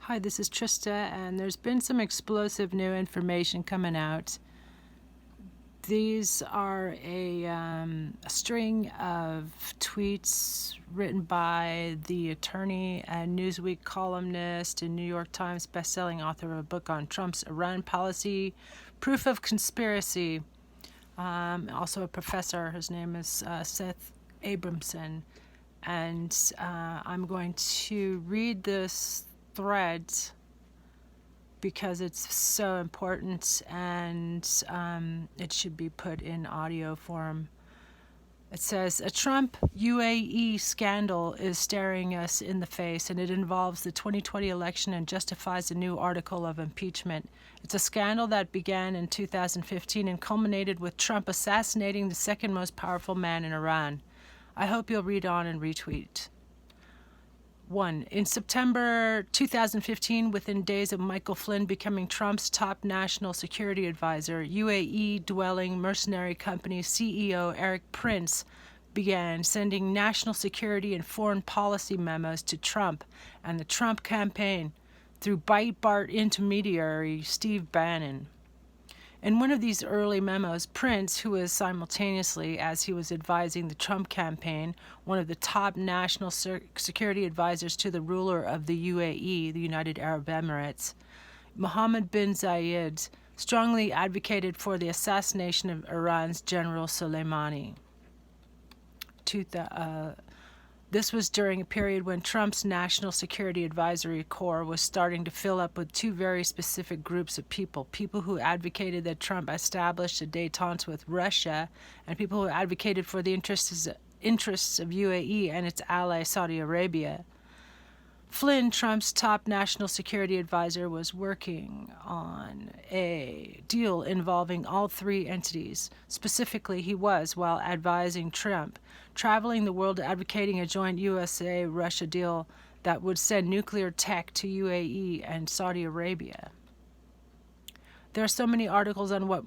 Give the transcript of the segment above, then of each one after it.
Hi, this is Trista, and there's been some explosive new information coming out. These are a string of tweets written by the attorney and Newsweek columnist and New York Times bestselling author of a book on Trump's Iran policy, Proof of Conspiracy. Also a professor. His name is Seth Abramson. And I'm going to read this thread because it's so important, and it should be put in audio form. It says, a Trump UAE scandal is staring us in the face, and it involves the 2020 election and justifies a new article of impeachment. It's a scandal that began in 2015 and culminated with Trump assassinating the second most powerful man in Iran. I hope you'll read on and retweet. 1. In September 2015, within days of Michael Flynn becoming Trump's top national security advisor, UAE-dwelling mercenary company CEO Erik Prince began sending national security and foreign policy memos to Trump and the Trump campaign through Breitbart intermediary Steve Bannon. In one of these early memos, Prince, who was simultaneously, as he was advising the Trump campaign, one of the top national security advisors to the ruler of the UAE, the United Arab Emirates, Mohammed bin Zayed, strongly advocated for the assassination of Iran's General Soleimani. This was during a period when Trump's National Security Advisory Corps was starting to fill up with two very specific groups of people who advocated that Trump establish a détente with Russia, and people who advocated for the interests of UAE and its ally Saudi Arabia. Flynn, Trump's top national security advisor, was working on a deal involving all three entities. Specifically, he was, while advising Trump, traveling the world advocating a joint USA-Russia deal that would send nuclear tech to UAE and Saudi Arabia. There are so many articles on what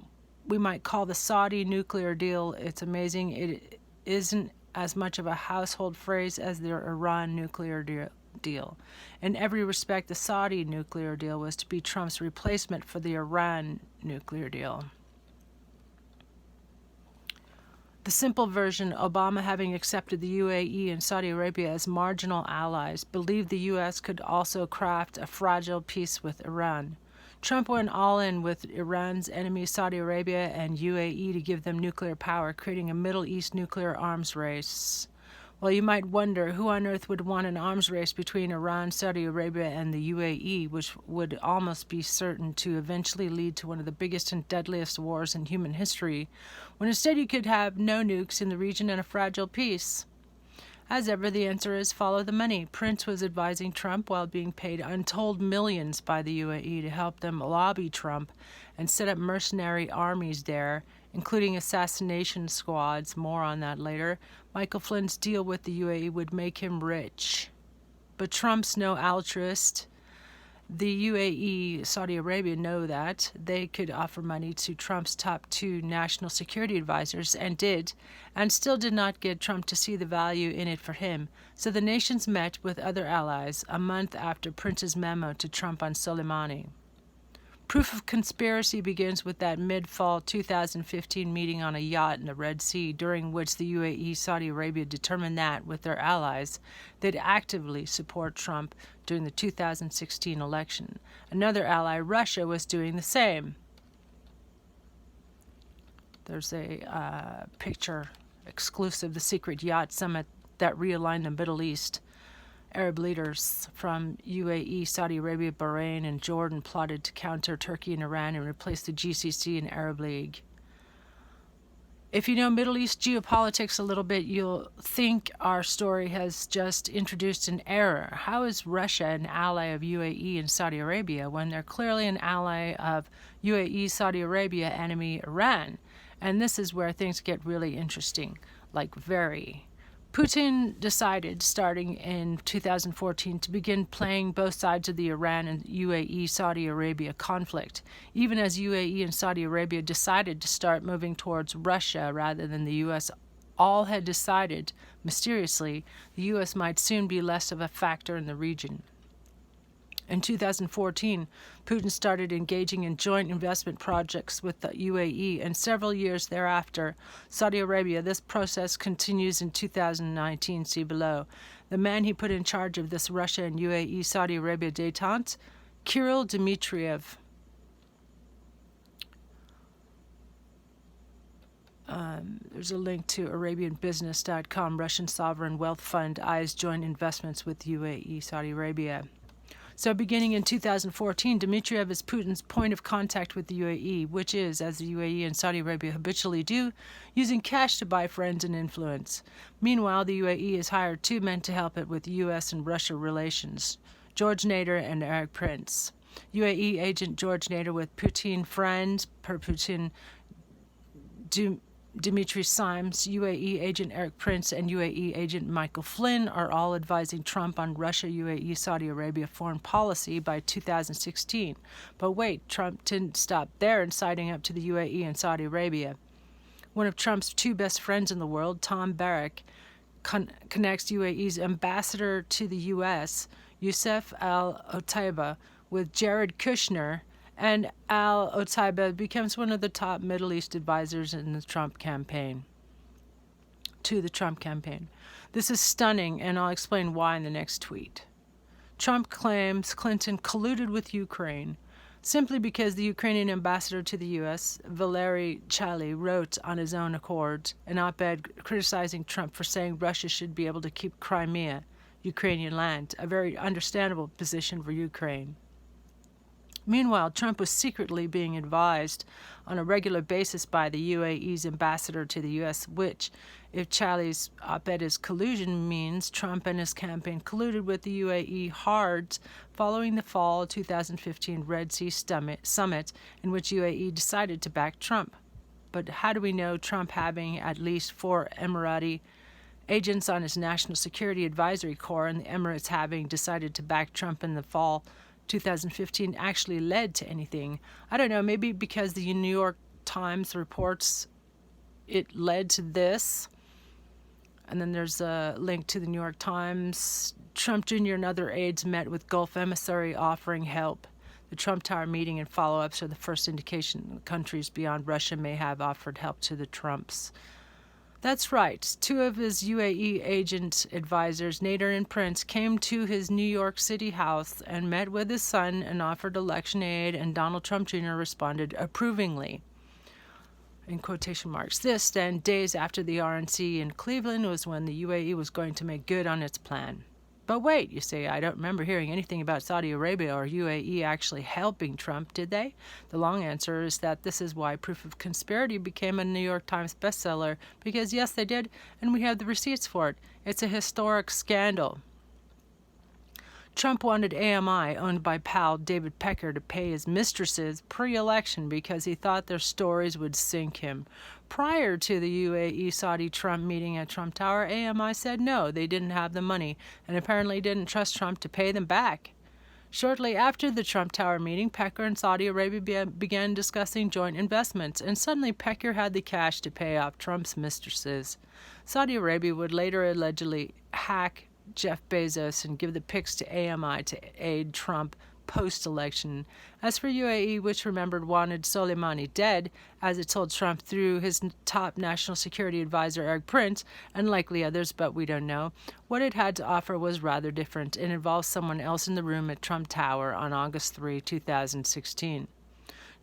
we might call the Saudi nuclear deal. It's amazing. It isn't as much of a household phrase as the Iran nuclear deal. In every respect, the Saudi nuclear deal was to be Trump's replacement for the Iran nuclear deal. The simple version, Obama, having accepted the UAE and Saudi Arabia as marginal allies, believed the U.S. could also craft a fragile peace with Iran. Trump went all in with Iran's enemies, Saudi Arabia and UAE, to give them nuclear power, creating a Middle East nuclear arms race. Well, you might wonder who on earth would want an arms race between Iran, Saudi Arabia, and the UAE, which would almost be certain to eventually lead to one of the biggest and deadliest wars in human history, when instead you could have no nukes in the region and a fragile peace. As ever, the answer is follow the money. Prince was advising Trump while being paid untold millions by the UAE to help them lobby Trump and set up mercenary armies there, including assassination squads. More on that later. Michael Flynn's deal with the UAE would make him rich. But Trump's no altruist. The UAE, Saudi Arabia know that. They could offer money to Trump's top two national security advisors, and did, and still did not get Trump to see the value in it for him. So the nations met with other allies a month after Prince's memo to Trump on Soleimani. Proof of conspiracy begins with that mid-fall 2015 meeting on a yacht in the Red Sea, during which the UAE, Saudi Arabia determined that, with their allies, they'd actively support Trump during the 2016 election. Another ally, Russia, was doing the same. There's a picture exclusive, the secret yacht summit that realigned the Middle East. Arab leaders from UAE, Saudi Arabia, Bahrain, and Jordan plotted to counter Turkey and Iran and replace the GCC and Arab League. If you know Middle East geopolitics a little bit, you'll think our story has just introduced an error. How is Russia an ally of UAE and Saudi Arabia when they're clearly an ally of UAE, Saudi Arabia, enemy Iran? And this is where things get really interesting, like very. Putin decided, starting in 2014, to begin playing both sides of the Iran and UAE-Saudi Arabia conflict, even as UAE and Saudi Arabia decided to start moving towards Russia rather than the U.S. All had decided, mysteriously, the U.S. might soon be less of a factor in the region. In 2014, Putin started engaging in joint investment projects with the UAE, and several years thereafter, Saudi Arabia. This process continues in 2019. See below. The man he put in charge of this Russia and UAE Saudi Arabia détente, Kirill Dmitriev. There's a link to ArabianBusiness.com. Russian sovereign wealth fund eyes joint investments with UAE Saudi Arabia. So beginning in 2014, Dmitriev is Putin's point of contact with the UAE, which is, as the UAE and Saudi Arabia habitually do, using cash to buy friends and influence. Meanwhile, the UAE has hired two men to help it with U.S. and Russia relations, George Nader and Erik Prince. UAE agent George Nader with Putin friend, per Putin Dimitri Simes, UAE agent Erik Prince, and UAE agent Michael Flynn are all advising Trump on Russia, UAE, Saudi Arabia foreign policy by 2016. But wait, Trump didn't stop there in siding up to the UAE and Saudi Arabia. One of Trump's two best friends in the world, Tom Barrack, connects UAE's ambassador to the U.S., Youssef al-Otaiba, with Jared Kushner, and al-Otaiba becomes one of the top Middle East advisors in the Trump campaign. This is stunning, and I'll explain why in the next tweet. Trump claims Clinton colluded with Ukraine simply because the Ukrainian ambassador to the U.S., Valery Chaly, wrote on his own accord an op-ed criticizing Trump for saying Russia should be able to keep Crimea, Ukrainian land, a very understandable position for Ukraine. Meanwhile, Trump was secretly being advised on a regular basis by the UAE's ambassador to the U.S., which, if Chaly's op-ed is collusion, means Trump and his campaign colluded with the UAE hard following the fall 2015 Red Sea summit in which UAE decided to back Trump. But how do we know Trump, having at least 4 Emirati agents on his National Security Advisory Corps and the Emirates having decided to back Trump in the fall 2015 actually led to anything? I don't know, maybe because the New York Times reports it led to this. And then there's a link to the New York Times. Trump Jr. and other aides met with Gulf emissary offering help. The Trump Tower meeting and follow-ups are the first indication countries beyond Russia may have offered help to the Trumps. That's right. 2 of his UAE agent advisors, Nader and Prince, came to his New York City house and met with his son and offered election aid, and Donald Trump Jr. responded approvingly, in quotation marks. This, then, days after the RNC in Cleveland was when the UAE was going to make good on its plan. But wait, you say, I don't remember hearing anything about Saudi Arabia or UAE actually helping Trump, did they? The long answer is that this is why Proof of Conspiracy became a New York Times bestseller, because yes, they did, and we have the receipts for it. It's a historic scandal. Trump wanted AMI, owned by pal David Pecker, to pay his mistresses pre-election because he thought their stories would sink him. Prior to the UAE-Saudi Trump meeting at Trump Tower, AMI said no, they didn't have the money, and apparently didn't trust Trump to pay them back. Shortly after the Trump Tower meeting, Pecker and Saudi Arabia began discussing joint investments, and suddenly Pecker had the cash to pay off Trump's mistresses. Saudi Arabia would later allegedly hack Jeff Bezos and give the pics to AMI to aid Trump post-election. As for UAE, which remembered wanted Soleimani dead, as it told Trump through his top national security advisor Erik Prince, and likely others, but we don't know, what it had to offer was rather different and involved someone else in the room at Trump Tower on August 3, 2016.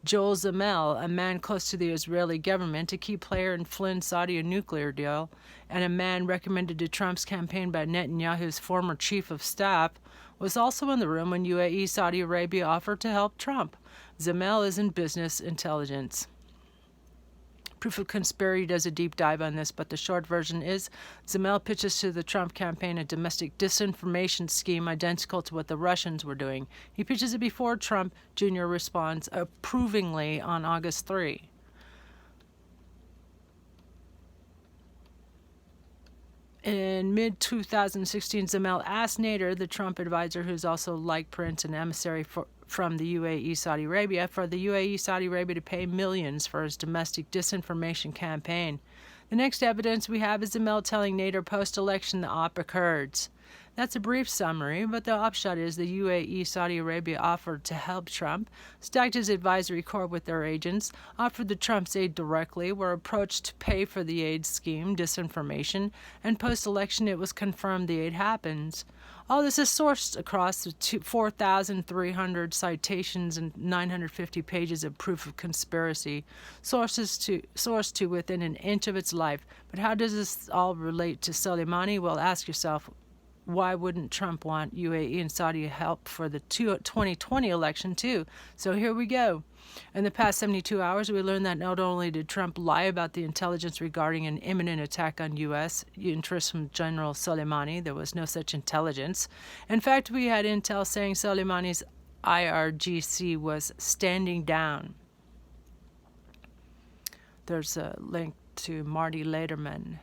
Joel Zamel, a man close to the Israeli government, a key player in Flynn's Saudi nuclear deal, and a man recommended to Trump's campaign by Netanyahu's former chief of staff, was also in the room when UAE Saudi Arabia offered to help Trump. Zamel is in business intelligence. Proof of Conspiracy does a deep dive on this, but the short version is Zamel pitches to the Trump campaign a domestic disinformation scheme identical to what the Russians were doing. He pitches it before Trump Jr. responds approvingly on August 3. In mid-2016, Zamel asked Nader, the Trump advisor, who's also like Prince, an emissary from the UAE Saudi Arabia, for the UAE Saudi Arabia to pay millions for his domestic disinformation campaign. The next evidence we have is Zamel telling Nader post-election the op occurred. That's a brief summary, but the upshot is the UAE Saudi Arabia offered to help Trump, stacked his advisory corps with their agents, offered the Trumps aid directly, were approached to pay for the aid scheme, disinformation, and post-election it was confirmed the aid happens. All this is sourced across 4,300 citations and 950 pages of proof of conspiracy, sourced to within an inch of its life. But how does this all relate to Soleimani? Well, ask yourself, why wouldn't Trump want UAE and Saudi help for the 2020 election too? So here we go. In the past 72 hours, we learned that not only did Trump lie about the intelligence regarding an imminent attack on U.S. interests from General Soleimani, there was no such intelligence. In fact, we had intel saying Soleimani's IRGC was standing down. There's a link to Marty Lederman.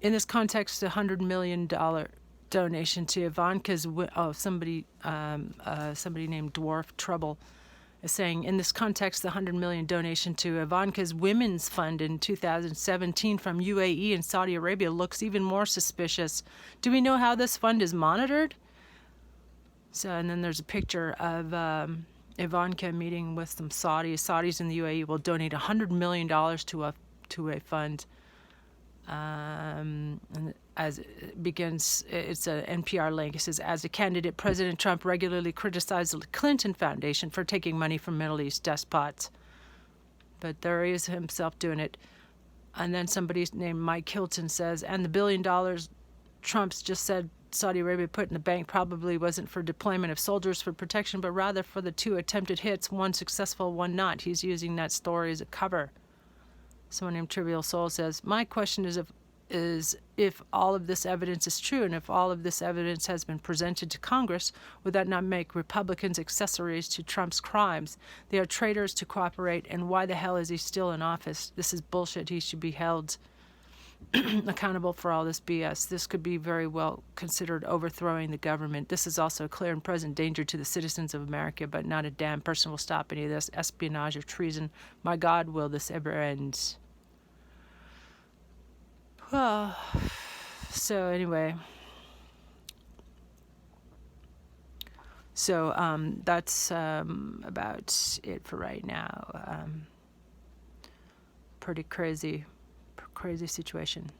In this context, the $100 million donation to Ivanka's somebody named Dwarf Trouble is saying, in this context, the $100 million donation to Ivanka's Women's Fund in 2017 from UAE and Saudi Arabia looks even more suspicious. Do we know how this fund is monitored? So, and then there's a picture of Ivanka meeting with some Saudis. Saudis in the UAE will donate $100 million to a fund. And as it begins, it's an NPR link. It says, as a candidate, President Trump regularly criticized the Clinton Foundation for taking money from Middle East despots. But there he is himself doing it. And then somebody named Mike Hilton says, and the $1 billion Trump's just said Saudi Arabia put in the bank probably wasn't for deployment of soldiers for protection, but rather for the 2 attempted hits, one successful, one not. He's using that story as a cover. Someone named Trivial Soul says, my question is if all of this evidence is true and if all of this evidence has been presented to Congress, would that not make Republicans accessories to Trump's crimes? They are traitors to cooperate, and why the hell is he still in office? This is bullshit. He should be held accountable for all this BS. This could be very well considered overthrowing the government. This is also a clear and present danger to the citizens of America, but not a damn person will stop any of this espionage or treason. My God, will this ever end? Well, so anyway. So that's about it for right now. Pretty crazy situation.